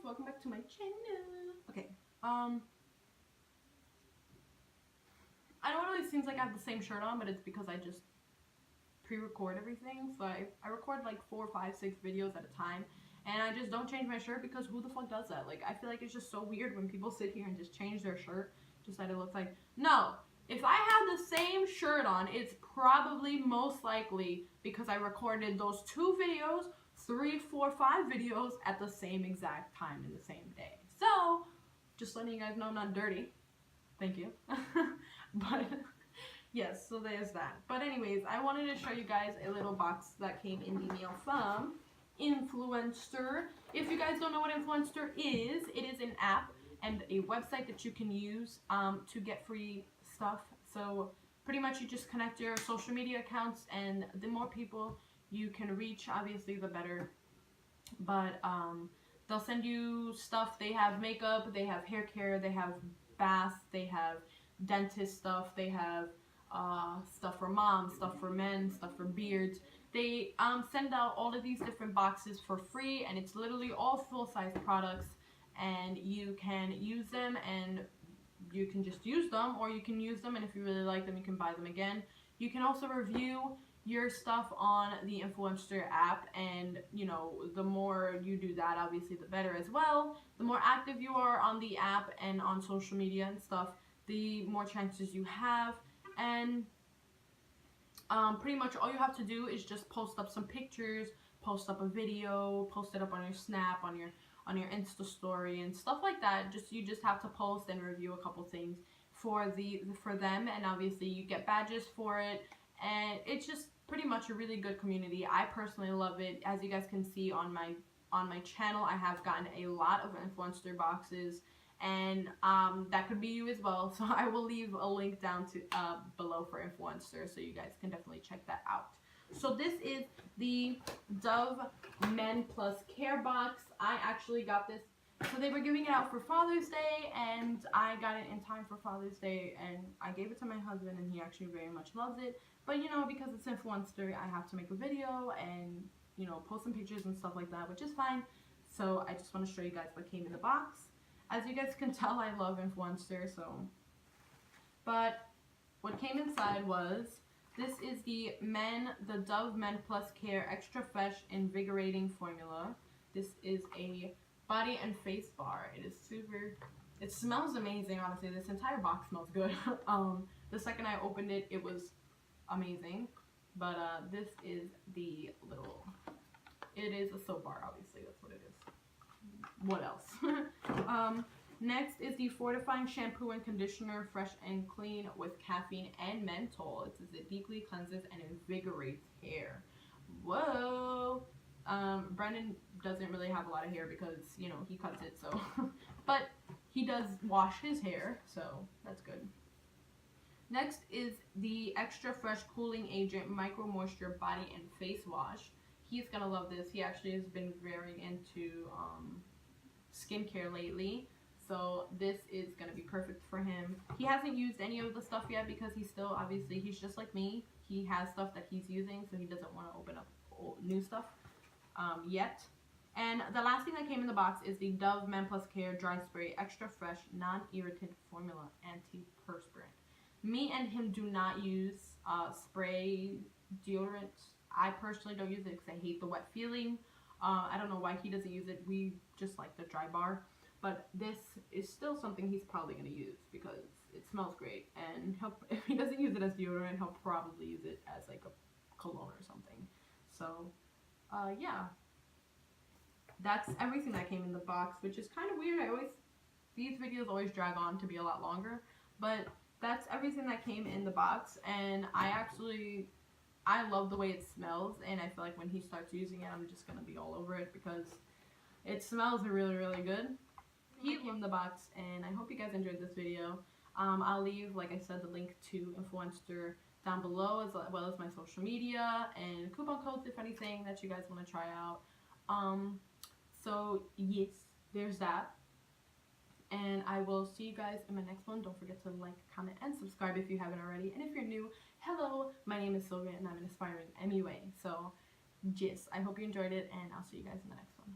welcome back to my channel. Okay, I know it really seems like I have the same shirt on, but it's because I just pre-record everything. So I record like 4, 5, 6 videos at a time, and I just don't change my shirt because who the fuck does that? Like, I feel like it's just so weird when people sit here and just change their shirt just that it looks like, no. If I have the same shirt on, it's probably most likely because I recorded those 2 videos, 3, 4, 5 videos at the same exact time in the same day. So, just letting you guys know I'm not dirty. Thank you. But, yes, so there's that. But anyways, I wanted to show you guys a little box that came in the mail from Influenster. If you guys don't know what Influenster is, it is an app and a website that you can use to get free stuff. So pretty much you just connect your social media accounts, and the more people you can reach, obviously the better. But they'll send you stuff. They have makeup, they have hair care, they have baths, they have dentist stuff, they have stuff for moms, stuff for men, stuff for beards. They send out all of these different boxes for free, and it's literally all full-size products, and you can use them, and you can just use them, or you can use them, and if you really like them, you can buy them again. You can also review your stuff on the Influencer app, and you know, the more you do that, obviously the better as well. The more active you are on the app and on social media and stuff, the more chances you have. And pretty much all you have to do is just post up some pictures, post up a video, post it up on your Snap, on your Insta story and stuff like that. You just have to post and review a couple things for them, and obviously you get badges for it, and it's just pretty much a really good community. I personally love it. As you guys can see on my channel, I have gotten a lot of Influencer boxes, and that could be you as well. So I will leave a link down to below for Influencer, so you guys can definitely check that out. So this is the Dove Men+Care box. I actually got this. So they were giving it out for Father's Day, and I got it in time for Father's Day, and I gave it to my husband, and he actually very much loves it. But you know, because it's Influencer, I have to make a video and, you know, post some pictures and stuff like that, which is fine. So I just want to show you guys what came in the box. As you guys can tell, I love Influencer, so. But what came inside was, this is the Dove Men+Care Extra Fresh Invigorating Formula. This is a body and face bar. It is super, it smells amazing, honestly. This entire box smells good. The second I opened it, it was amazing. But this is the little, it is a soap bar, obviously, that's what it is. What else? Next is the Fortifying Shampoo and Conditioner, fresh and clean with caffeine and menthol. It says it deeply cleanses and invigorates hair. Whoa! Brendan doesn't really have a lot of hair because, you know, he cuts it, so. But he does wash his hair, so that's good. Next is the Extra Fresh Cooling Agent Micro Moisture Body and Face Wash. He's gonna love this. He actually has been very into skincare lately, so this is gonna be perfect for him. He hasn't used any of the stuff yet because he's still, obviously, he's just like me. He has stuff that he's using, so he doesn't want to open up new stuff yet. And the last thing that came in the box is the Dove Men+Care Dry Spray Extra Fresh Non-Irritant Formula Antiperspirant. Me and him do not use spray deodorant. I personally don't use it because I hate the wet feeling. I don't know why he doesn't use it. We just like the dry bar. But this is still something he's probably going to use because it smells great. And if he doesn't use it as deodorant, he'll probably use it as like a cologne or something. So, yeah. That's everything that came in the box, which is kind of weird. These videos always drag on to be a lot longer. But that's everything that came in the box. And I love the way it smells, and I feel like when he starts using it, I'm just going to be all over it because it smells really, really good. He loved the box, and I hope you guys enjoyed this video. I'll leave, like I said, the link to Influencer down below, as well as my social media, and coupon codes, if anything, that you guys want to try out. So, yes, there's that. And I will see you guys in my next one. Don't forget to like, comment, and subscribe if you haven't already. And if you're new, hello, my name is Sylvia, and I'm an aspiring MUA. So, yes, I hope you enjoyed it, and I'll see you guys in the next one.